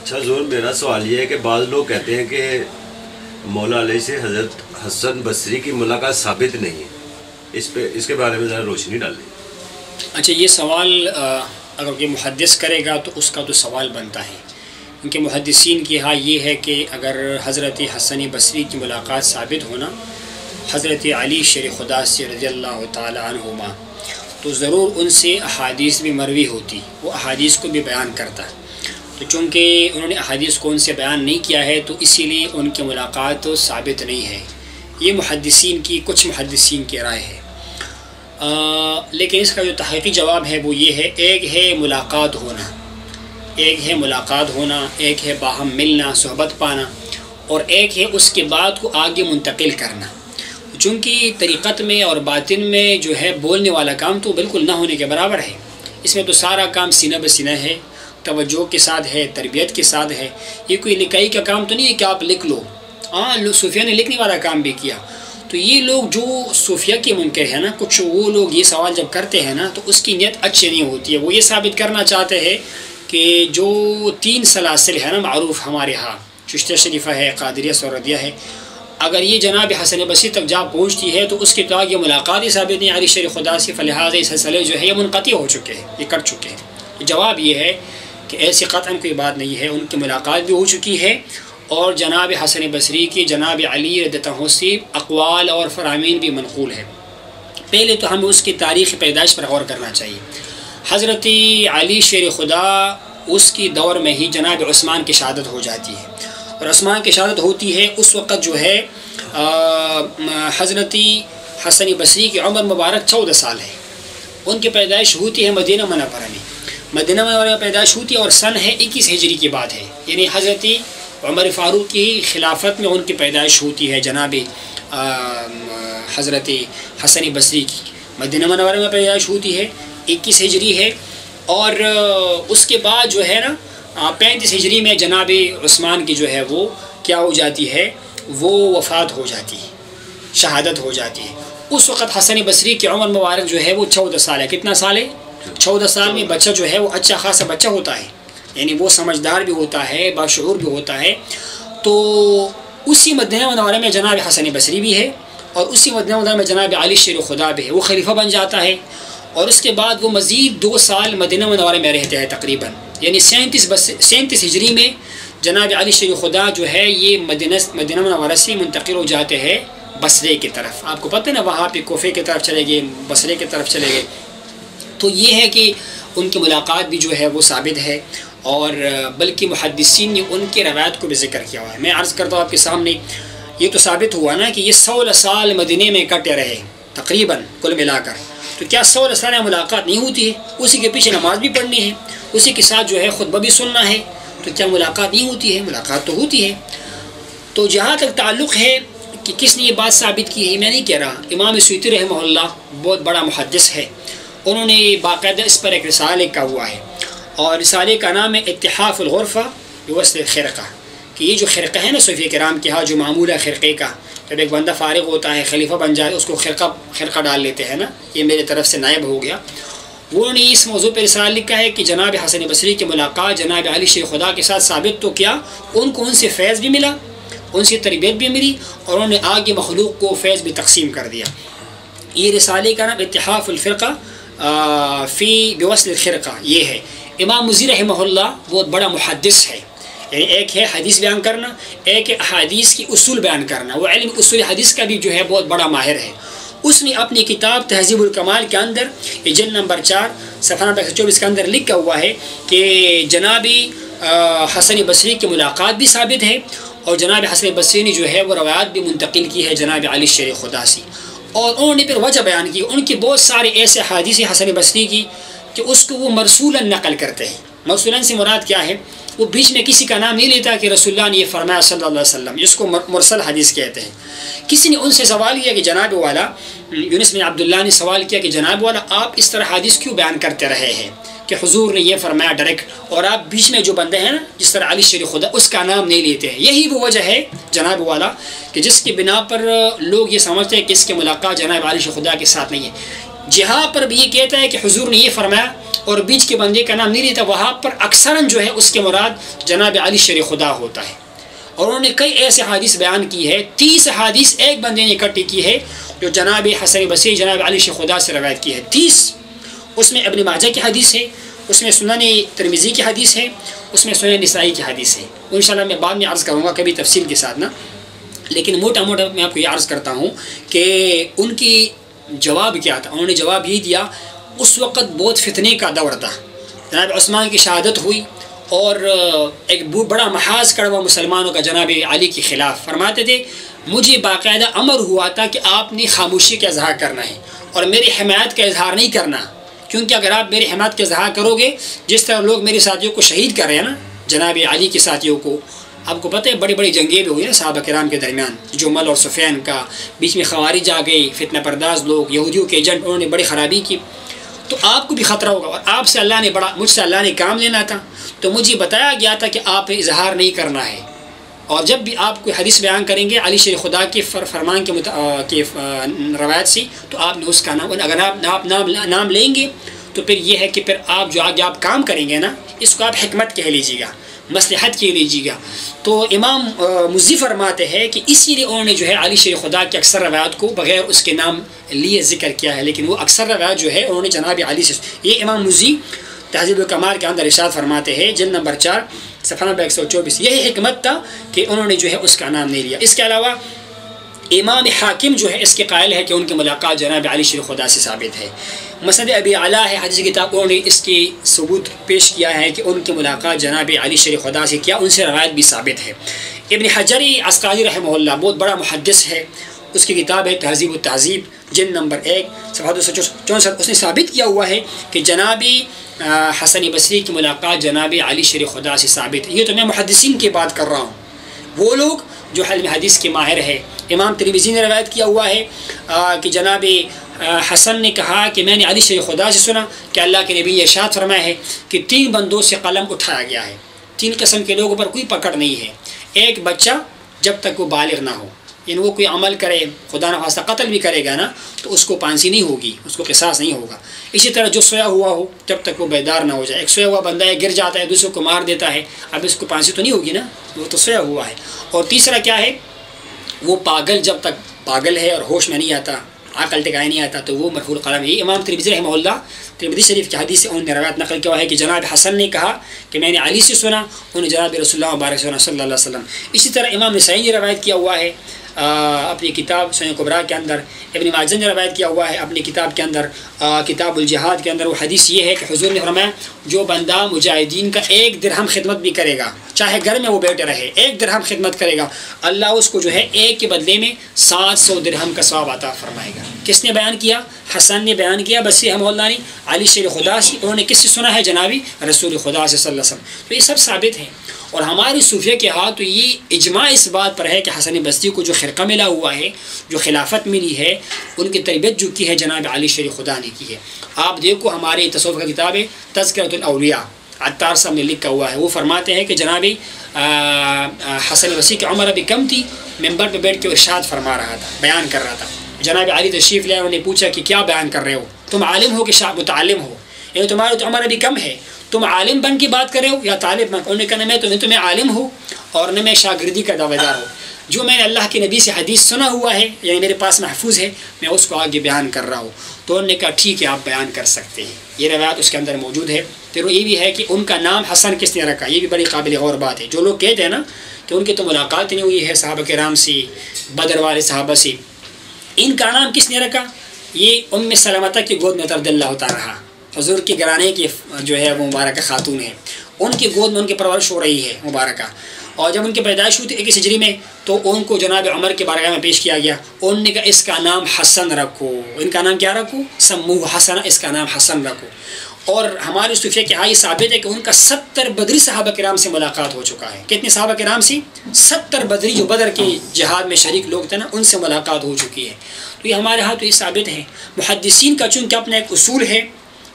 اچھا حضور، میرا سوال یہ ہے کہ بعض لوگ کہتے ہیں کہ مولا علیہ سے حضرت حسن بصری کی ملاقات ثابت نہیں ہے، اس کے بارے میں ذرا روشنی ڈالیں۔ اچھا، یہ سوال اگر کوئی محدث کرے گا تو اس کا تو سوال بنتا ہے، کیونکہ محدثین کی ہاں یہ ہے کہ اگر حضرت حسن بصری کی ملاقات ثابت ہونا حضرت علی شیر خدا سے رضی اللہ تعالی عنہما، تو ضرور ان سے احادیث بھی مروی ہوتی، وہ احادیث کو بھی بیان کرتا۔ تو چونکہ انہوں نے احادیث کو ان سے بیان نہیں کیا ہے تو اسی لیے ان کی ملاقات ثابت نہیں ہے۔ یہ کچھ محدثین کی رائے ہے، لیکن اس کا جو تحقیقی جواب ہے وہ یہ ہے، ایک ہے ملاقات ہونا، ایک ہے باہم ملنا، صحبت پانا، اور ایک ہے اس کے بعد کو آگے منتقل کرنا۔ چونکہ طریقت میں اور باطن میں جو ہے بولنے والا کام تو بالکل نہ ہونے کے برابر ہے، اس میں تو سارا کام سینہ بسینہ ہے، توجہ کے ساتھ ہے، تربیت کے ساتھ ہے۔ یہ کوئی لکھائی کا کام تو نہیں ہے کہ آپ لکھ لو، صوفیہ نے لکھنے والا کام بھی کیا۔ تو یہ لوگ جو صوفیہ کے منکر ہیں نا، کچھ وہ لوگ یہ سوال جب کرتے ہیں نا تو اس کی نیت اچھی نہیں ہوتی ہے، وہ یہ ثابت کرنا چاہتے ہیں کہ جو 3 سلاسل ہے نا معروف ہمارے ہاں، چشتیہ شریفہ ہے، قادریہ سوردیہ ہے، اگر یہ جناب حسن بصری تک جا پہنچتی ہے تو اس کے بعد یہ ملاقات ہی ثابت نہیں علی شیر خدا سے، فلہذا یہ سلسلے جو ہے یہ منقطع ہو چکے ہیں، یہ کٹ چکے ہیں۔ جواب یہ ہے کہ ایسی قطعاً کوئی بات نہیں ہے، ان کی ملاقات بھی ہو چکی ہے، اور جناب حسن بصری کی جناب علی رضی اللہ عنہ سے اقوال اور فرامین بھی منقول ہے۔ پہلے تو ہمیں اس کی تاریخ پیدائش پر غور کرنا چاہیے۔ حضرت علی شیر خدا اس کی دور میں ہی جناب عثمان کی شہادت ہو جاتی ہے، اور عثمان کی شہادت ہوتی ہے اس وقت جو ہے حضرت حسن بصری کی عمر مبارک 14 سال ہے، ان کی پیدائش ہوتی ہے مدینہ منورہ میں، مدینہ منورہ میں پیدائش ہوتی ہے، اور سن ہے 21 ہجری کی بات ہے، یعنی حضرت عمر فاروق کی خلافت میں ان کی پیدائش ہوتی ہے جناب حضرت حسن بصری کی، مدینہ منورہ میں پیدائش ہوتی ہے، 21 ہجری ہے، اور اس کے بعد جو ہے نا 35 ہجری میں جناب عثمان کی جو ہے وہ کیا ہو جاتی ہے، وہ وفات ہو جاتی ہے، شہادت ہو جاتی ہے۔ اس وقت حسن بصری کی عمر مبارک جو ہے وہ 14 سال ہے۔ کتنا سال ہے؟ 14 سال میں بچہ جو ہے وہ اچھا خاصا بچہ ہوتا ہے، یعنی وہ سمجھدار بھی ہوتا ہے، باشعور بھی ہوتا ہے۔ تو اسی مدینہ منورہ میں جناب حسن بصری بھی ہے، اور اسی مدینہ منورہ میں جناب علی شیر خدا بھی ہے، وہ خلیفہ بن جاتا ہے، اور اس کے بعد وہ مزید 2 سال مدینہ منورہ میں رہتے ہیں تقریباً، یعنی 37 ہجری میں جناب علی شیر خدا جو ہے یہ مدینہ منورہ سے منتقل ہو جاتے ہیں بصرے کی طرف۔ آپ کو پتہ ہے نا، وہاں پہ کوفے کی طرف چلے گئے، بصرے کی طرف چلے گئے۔ تو یہ ہے کہ ان کی ملاقات بھی جو ہے وہ ثابت ہے، اور بلکہ محدثین نے ان کی روایت کو بھی ذکر کیا ہوا ہے۔ میں عرض کرتا ہوں آپ کے سامنے، یہ تو ثابت ہوا نا کہ یہ 16 سال مدینے میں کٹے رہے تقریباً کل ملا کر، تو کیا 16 سال میں ملاقات نہیں ہوتی ہے؟ اسی کے پیچھے نماز بھی پڑھنی ہے، اسی کے ساتھ جو ہے خطبہ بھی سننا ہے، تو کیا ملاقات نہیں ہوتی ہے؟ ملاقات تو ہوتی ہے۔ تو جہاں تک تعلق ہے کہ کس نے یہ بات ثابت کی ہے، میں نہیں کہہ رہا، امام سیوطی رحمہ اللہ بہت بڑا محدث ہے، انہوں نے باقاعدہ اس پر ایک رسالہ لکھا ہوا ہے، اور رسالے کا نام ہے اتحاف الغرفہ بوصل الخرقہ، کہ یہ جو خرقہ ہے نا صوفیہ کرام کے ہاں جو معمول ہے خرقے کا، جب ایک بندہ فارغ ہوتا ہے خلیفہ بن جائے اس کو خرقہ ڈال لیتے ہیں نا، یہ میرے طرف سے نائب ہو گیا۔ وہ نے اس موضوع پہ رسالہ لکھا ہے کہ جناب حسن بصری کی ملاقات جناب علی شیر خدا کے ساتھ ثابت تو کیا، ان کو ان سے فیض بھی ملا، ان سے تربیت بھی ملی، اور انہوں نے آگے مخلوق کو فیض بھی تقسیم کر دیا۔ یہ رسالے کا نام اتحاف الفرقہ فی بوصل الخرقہ یہ ہے۔ امام مزی رحمہ اللہ بہت بڑا محدث ہے، یعنی ایک ہے حدیث بیان کرنا، ایک ہے احادیث کی اصول بیان کرنا، وہ علم اصول حدیث کا بھی جو ہے بہت بڑا ماہر ہے۔ اس نے اپنی کتاب تہذیب الکمال کے اندر جلد نمبر 4 صفحہ نمبر 124 کے اندر لکھا ہوا ہے کہ جناب حسن بصری کی ملاقات بھی ثابت ہے، اور جناب حسن بصری نے جو ہے وہ روایات بھی منتقل کی ہے جناب علی شیر خدا سے، اور انہوں نے پھر وجہ بیان کی ان کی بہت سارے ایسے حدیث حسن بصری کی کہ اس کو وہ مرسولاً نقل کرتے ہیں۔ مرسولاً سے مراد کیا ہے؟ وہ بیچ میں کسی کا نام نہیں لیتا کہ رسول اللہ نے یہ فرمایا صلی اللہ علیہ وسلم، جس کو مرسل حدیث کہتے ہیں۔ کسی نے ان سے سوال کیا کہ جناب والا، یونس بن عبداللہ نے سوال کیا کہ جناب والا آپ اس طرح حدیث کیوں بیان کرتے رہے ہیں کہ حضور نے یہ فرمایا ڈائریکٹ، اور آپ بیچ میں جو بندے ہیں نا جس طرح علی شیر خدا اس کا نام نہیں لیتے ہیں؟ یہی وہ وجہ ہے جناب والا کہ جس کی بنا پر لوگ یہ سمجھتے ہیں کہ اس کی ملاقات جناب علی شیر خدا کے ساتھ نہیں ہے۔ جہاں پر بھی یہ کہتا ہے کہ حضور نے یہ فرمایا اور بیچ کے بندے کا نام نہیں لیتا، وہاں پر اکثراً جو ہے اس کے مراد جناب علی شیر خدا ہوتا ہے۔ اور انہوں نے کئی ایسے حدیث بیان کی ہے، 30 حدیث ایک بندے نے اکٹھی کی ہے جو جناب حسن بصری جناب علی شیر خدا سے روایت کی ہے، 30۔ اس میں ابن ماجہ کی حدیث ہے، اس میں سنن ترمذی کی حدیث ہے، اس میں سنن نسائی کی حدیث ہے۔ انشاءاللہ میں بعد میں عرض کروں گا کبھی تفصیل کے ساتھ نا، لیکن موٹا موٹا میں آپ کو یہ عرض کرتا ہوں کہ ان کی جواب کیا تھا۔ انہوں نے جواب یہ دیا، اس وقت بہت فتنے کا دور تھا، جناب عثمان کی شہادت ہوئی اور ایک بڑا محاذ کڑا ہوا مسلمانوں کا جناب علی کے خلاف۔ فرماتے تھے مجھے باقاعدہ امر ہوا تھا کہ آپ نے خاموشی کا اظہار کرنا ہے اور میری حمایت کا اظہار نہیں کرنا، کیونکہ اگر آپ میری حمایت کا اظہار کرو گے، جس طرح لوگ میرے ساتھیوں کو شہید کر رہے ہیں نا، جناب علی کے ساتھیوں کو، آپ کو پتہ ہے بڑی بڑی جنگیں بھی ہوئی نا صحابہ کرام کے درمیان، جمل اور سفیان کا، بیچ میں خوارج آ گئی، فتنہ پرداز لوگ، یہودیوں کے ایجنٹ، انہوں نے بڑی خرابی کی، تو آپ کو بھی خطرہ ہوگا، اور آپ سے اللہ نے مجھ سے اللہ نے کام لینا تھا، تو مجھے بتایا گیا تھا کہ آپ نے اظہار نہیں کرنا ہے، اور جب بھی آپ کوئی حدیث بیان کریں گے علی شیر خدا کے فرمان کے روایت سے، تو آپ نے اس کا نام، اگر آپ نام لیں گے تو پھر یہ ہے کہ پھر آپ جو آگے آپ کام کریں گے نا، اس کو آپ حکمت کہہ لیجیے گا، مصلحت کہہ لیجیے گا۔ تو امام مزی فرماتے ہیں کہ اسی لیے انہوں نے جو ہے علی شیر خدا کی اکثر روایات کو بغیر اس کے نام لیے ذکر کیا ہے، لیکن وہ اکثر روایت جو ہے انہوں نے جناب علی سے، یہ امام مزی تہذیب الکمال کے اندر ارشاد فرماتے ہیں، جلد نمبر 4 صفحہ نمبر 124، یہی حکمت تھا کہ انہوں نے جو ہے اس کا نام نہیں لیا۔ اس کے علاوہ امام حاکم جو ہے اس کے قائل ہے کہ ان کی ملاقات جناب علی شیر خدا سے ثابت ہے۔ مسند ابی اعلیٰ ہے حدیث کتاب، انہوں نے اس کی ثبوت پیش کیا ہے کہ ان کی ملاقات جناب علی شیر خدا سے کیا، ان سے روایت بھی ثابت ہے۔ ابن حجر عسقلانی رحمہ اللہ بہت بڑا محدث ہے، اس کی کتاب ہے تہذیب التہذیب جلد نمبر 1 صفحہ 264، اس نے ثابت کیا ہوا ہے کہ جناب حسن بصری کی ملاقات جناب علی شیر خدا سے ثابت ہے۔ یہ تو میں محدثین کی بات کر رہا ہوں، وہ لوگ جو علم حدیث کے ماہر ہے۔ امام ترمذی نے روایت کیا ہوا ہے کہ جناب حسن نے کہا کہ میں نے علی شیر خدا سے سنا کہ اللہ کے نبی نے ارشاد فرمایا ہے کہ 3 بندوں سے قلم اٹھایا گیا ہے، 3 قسم کے لوگوں پر کوئی پکڑ نہیں ہے۔ ایک بچہ جب تک وہ بالغ نہ ہو، یعنی وہ کوئی عمل کرے، خدا نخواستہ قتل بھی کرے گا نا، تو اس کو پھانسی نہیں ہوگی، اس کو قصاص نہیں ہوگا۔ اسی طرح جو سویا ہوا ہو جب تک وہ بیدار نہ ہو جائے، ایک سویا ہوا بندہ ہے گر جاتا ہے دوسرے کو مار دیتا ہے، اب اس کو پھانسی تو نہیں ہوگی نا، وہ تو سویا ہوا ہے۔ اور تیسرا کیا ہے، وہ پاگل جب تک پاگل ہے اور ہوش میں نہیں آتا، عقل ٹکائے نہیں آتا، تو وہ مرفوع القلم ہے۔ امام ترمذی رحمہ اللہ ترمذی شریف کی حدیث سے انہوں نے روایت نقل کیا ہے کہ جناب حسن نے کہا کہ میں نے علی سے سنا، انہوں نے جناب رسول اللہ مبارک صلی اللہ علیہ وسلم۔ اسی طرح امام نسائی نے روایت کیا ہوا ہے اپنی کتاب سنن کبریٰ کے اندر، ابن ماجہ نے روایت کیا ہوا ہے اپنی کتاب کے اندر کتاب الجہاد کے اندر، وہ حدیث یہ ہے کہ حضور نے فرمایا جو بندہ مجاہدین کا 1 درہم خدمت بھی کرے گا، چاہے گھر میں وہ بیٹھے رہے، 1 درہم خدمت کرے گا، اللہ اس کو جو ہے 1 کے بدلے میں 700 درہم کا ثواب عطا فرمائے گا۔ کس نے بیان کیا؟ حسن نے بیان کیا بصری رحمہ اللہ نے علی شیر خدا سے، انہوں نے کس سے سنا ہے؟ جنابی رسول خدا سے صلی اللہ علیہ وسلم۔ تو یہ سب ثابت ہے، اور ہماری صوفیہ کے ہاتھ تو یہ اجماع اس بات پر ہے کہ حسن بصری کو جو خرقہ ملا ہوا ہے، جو خلافت ملی ہے، ان کی تربیت جو کی ہے جناب علی شیر خدا نے کی ہے۔ آپ دیکھو ہمارے تصوف کا کتاب ہے تذکرۃ الاولیاء، عطار صاحب نے لکھا ہوا ہے، وہ فرماتے ہیں کہ جناب حسن بصری کی عمر ابھی کم تھی، ممبر پہ بیٹھ کے ارشاد فرما رہا تھا، بیان کر رہا تھا۔ جناب علی تشریف لے، انہوں نے پوچھا کہ کیا بیان کر رہے ہو، تم عالم ہو کہ متعلم ہو، یعنی تمہاری تو عمر ابھی کم ہے، تم عالم بن کی بات کر رہے ہو یا طالب بن؟ انہوں نے کہا نہ میں عالم ہوں اور نہ میں شاگردی کا دعوے دار ہوں، جو میں نے اللہ کے نبی سے حدیث سنا ہوا ہے، یعنی میرے پاس محفوظ ہے، میں اس کو آگے بیان کر رہا ہوں۔ تو انہوں نے کہا ٹھیک ہے، آپ بیان کر سکتے ہیں، یہ روایت اس کے اندر موجود ہے۔ پھر یہ بھی ہے کہ ان کا نام حسن کس نے رکھا، یہ بھی بڑی قابل غور بات ہے۔ جو لوگ کہتے ہیں نا کہ ان کی تو ملاقات نہیں ہوئی ہے صحابہ کرام سے، بدر والے صحابہ سے، ان کا نام کس نے رکھا؟ یہ ام سلمہ کی گود میں رضی اللہ تعالیٰ رہا، حضور کی گھرانے کی جو ہے وہ مبارکہ خاتون ہے، ان کی گود میں ان کی پرورش ہو رہی ہے مبارکہ، اور جب ان کی پیدائش ہوئی تھی 21 ہجری میں، تو ان کو جناب عمر کے بارگاہ میں پیش کیا گیا، انہوں نے کہا اس کا نام حسن رکھو، ان کا نام کیا رکھو؟ سمو حسن، اس کا نام حسن رکھو۔ اور ہمارے صوفیہ کے ہاں یہ ثابت ہے کہ ان کا 70 بدری صحابہ کرام سے ملاقات ہو چکا ہے۔ کتنے صحابہ کرام سے؟ 70 بدری، جو بدر کے جہاد میں شریک لوگ تھے نا، ان سے ملاقات ہو چکی ہے۔ تو یہ ہمارے ہاں تو یہ ثابت ہے۔ محدثین کا چونکہ اپنا ایک اصول ہے،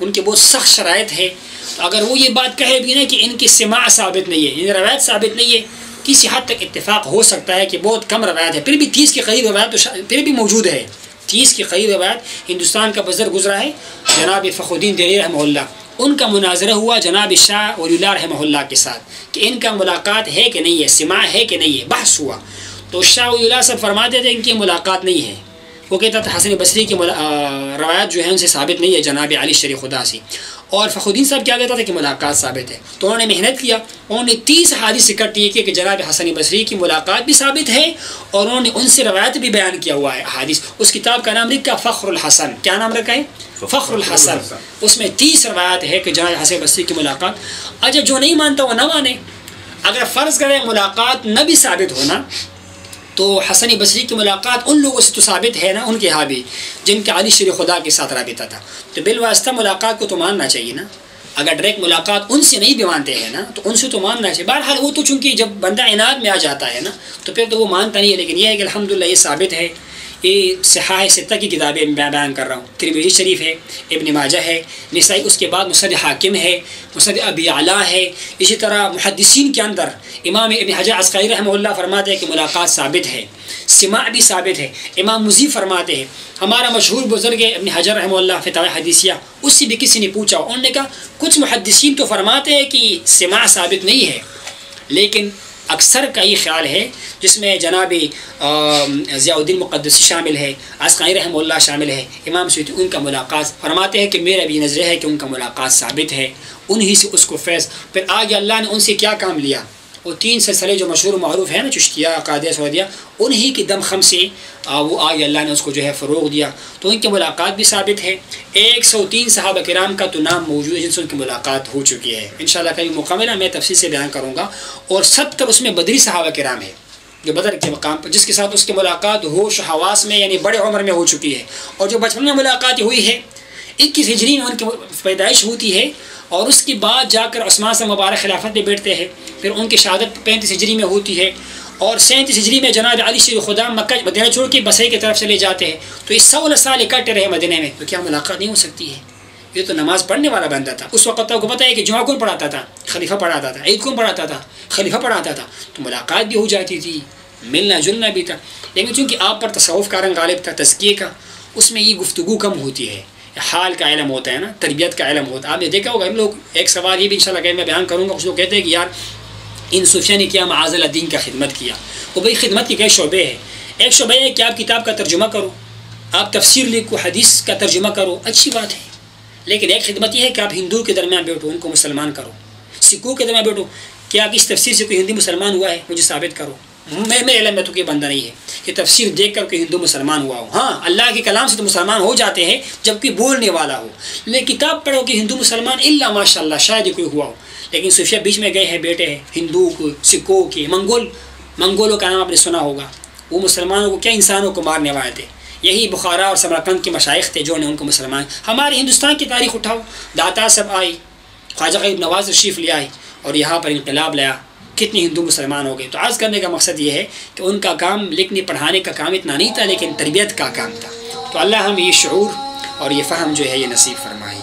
ان کے بہت سخت شرائط ہے، تو اگر وہ یہ بات کہے بھی نا کہ ان کی سماع ثابت نہیں ہے، یعنی روایت ثابت نہیں ہے، کسی حد تک اتفاق ہو سکتا ہے کہ بہت کم روایت ہے، پھر بھی 30 کے قریب روایت تو پھر بھی موجود ہے، 30 کے قریب روایت ہندوستان کا بزرگ گزرا ہے جناب فخر الدین دہلوی رحمہ اللہ، ان کا مناظرہ ہوا جناب شاہ ولی اللہ رحمہ اللہ کے ساتھ کہ ان کا ملاقات ہے کہ نہیں ہے، سماع ہے کہ نہیں ہے، بحث ہوا. تو شاہ ولی اللہ صاحب فرماتے تھے ان کی ملاقات نہیں ہے. وہ کہتا تھا حسن بصری کی روایت جو ہے ان سے ثابت نہیں ہے جناب علی شریف خدا سے. اور فخر الدین صاحب کیا کہتا تھا کہ ملاقات ثابت ہے. تو انہوں نے محنت کیا، انہوں نے 30 حدیث اکٹھی کی کہ جناب حسن بصری کی ملاقات بھی ثابت ہے اور انہوں نے ان سے روایت بھی بیان کیا ہوا ہے حدیث. اس کتاب کا نام لکھا فخر الحسن. کیا نام رکھا ہے؟ فخر الحسن. اس میں 30 روایت ہے کہ جناب حسن بصری کی ملاقات. اچھا جو نہیں مانتا وہ نہ مانے. اگر فرض کرے ملاقات نہ بھی ثابت ہونا تو حسن بصری کی ملاقات ان لوگوں سے تو ثابت ہے نا، ان کے ہاں بھی جن کے علی شریف خدا کے ساتھ رابطہ تھا. تو بالواسطہ ملاقات کو تو ماننا چاہیے نا. اگر ڈائریکٹ ملاقات ان سے نہیں بھی مانتے ہیں نا تو ان سے تو ماننا چاہیے. بہرحال وہ تو چونکہ جب بندہ عناد میں آ جاتا ہے نا تو پھر تو وہ مانتا نہیں ہے. لیکن یہ ہے کہ الحمدللہ یہ ثابت ہے. یہ صحاح ستہ کی کتابیں میں بیان کر رہا ہوں. ترمذی شریف ہے، ابن ماجہ ہے، نسائی، اس کے بعد مسند حاکم ہے، مسند ابی اعلیٰ ہے. اسی طرح محدثین کے اندر امام ابن حجر عسقلانی رحمہ اللہ فرماتے ہیں کہ ملاقات ثابت ہے، سماع بھی ثابت ہے. امام مزی فرماتے ہیں، ہمارا مشہور بزرگ ابن حجر رحمہ اللہ فتاوی حدیثیہ، اس سے بھی کسی نے پوچھا، انہوں نے کہا کچھ محدثین تو فرماتے ہیں کہ سماع ثابت نہیں ہے، لیکن اکثر کا یہ خیال ہے جس میں جناب ضیاء الدین مقدسی شامل ہے، عسقلانی رحمہ اللہ شامل ہے، امام سیوطی، ان کا ملاقات فرماتے ہیں کہ میرا بھی نظر ہے کہ ان کا ملاقات ثابت ہے. انہی سے اس کو فیض. پھر آگے اللہ نے ان سے کیا کام لیا؟ وہ 3 سلسلے جو مشہور و معروف ہیں نا، چشتیہ، قادریہ، سعودیہ، انہی کی دم خم سے وہ آگے اللہ نے اس کو جو ہے فروغ دیا. تو ان کی ملاقات بھی ثابت ہے. 103 صحابہ کرام کا تو نام موجود ہے جن سے ان کی ملاقات ہو چکی ہے. انشاءاللہ کبھی موقع ملا میں تفصیل سے بیان کروں گا. اور 70 اس میں بدری صحابہ کرام ہے جو بدر کے مقام پر، جس کے ساتھ اس کی ملاقات ہوش و حواس میں یعنی بڑے عمر میں ہو چکی ہے. اور جو بچپن میں ملاقات ہوئی ہے 21 ہجری میں ان کی پیدائش ہوتی ہے، اور اس کے بعد جا کر عثمان سے مبارک خلافت میں بیٹھتے ہیں. پھر ان کی شہادت 35 ہجری میں ہوتی ہے، اور 37 ہجری میں جناب علی شریف خدا مکہ مدینہ چھوڑ کے بصرے کی طرف چلے جاتے ہیں. تو یہ 16 سال اکٹھے رہے مدینہ میں. تو کیا ملاقات نہیں ہو سکتی ہے؟ یہ تو نماز پڑھنے والا بندہ تھا. اس وقت آپ کو پتہ ہے کہ جمعہ کون پڑھاتا تھا؟ خلیفہ پڑھاتا تھا. عید کون پڑھاتا تھا؟ خلیفہ پڑھاتا تھا. تو ملاقات بھی ہو جاتی تھی، ملنا جلنا بھی تھا. لیکن چونکہ آپ پر تصوف کا رنگ غالب تھا، تزکیے کا، اس میں یہ گفتگو کم ہوتی ہے، حال کا علم ہوتا ہے نا، تربیت کا علم ہوتا ہے. آپ نے دیکھا ہوگا ہم لوگ، ایک سوال یہ بھی انشاءاللہ کہ میں بیان کروں گا. کچھ لوگ کہتے ہیں کہ یار ان صوفیہ نے کیا معاذ اللہ دین کا خدمت کیا. وہ بھائی خدمت کے کئی شعبے ہیں. ایک شعبہ ہے کہ آپ کتاب کا ترجمہ کرو، آپ تفسیر لکھو، حدیث کا ترجمہ کرو، اچھی بات ہے. لیکن ایک خدمت یہ ہے کہ آپ ہندو کے درمیان بیٹھو، ان کو مسلمان کرو. سکھوں کے درمیان بیٹھو، کیا آپ اس تفسیر سے کوئی ہندو مسلمان ہوا ہے؟ مجھے ثابت کرو. میں علم میں تو کوئی بندہ نہیں ہے کہ تفسیر دیکھ کر کوئی ہندو مسلمان ہوا ہو. ہاں اللہ کے کلام سے تو مسلمان ہو جاتے ہیں جب کوئی بولنے والا ہو. لیکن کتاب پڑھو کہ ہندو مسلمان الا ماشاء اللہ شاید ہی کوئی ہوا ہو. لیکن صوفیہ بیچ میں گئے ہیں، بیٹے ہیں ہندو کو، سکھوں کے، منگولوں کا نام آپ نے سنا ہوگا. وہ مسلمانوں کو کیا انسانوں کو مارنے والے تھے. یہی بخارا اور سمرقند کے مشائخ تھے جو نے ان کو مسلمان. ہمارے ہندوستان کی تاریخ اٹھاؤ، داتا سب آئی، خواجہ غریب نواز تشریف لے آئی اور یہاں پر انقلاب لایا، کتنے ہندو مسلمان ہو گئے. تو عرض کرنے کا مقصد یہ ہے کہ ان کا کام لکھنے پڑھانے کا کام اتنا نہیں تھا، لیکن تربیت کا کام تھا. تو اللہ ہم یہ شعور اور یہ فہم جو ہے یہ نصیب فرمائے.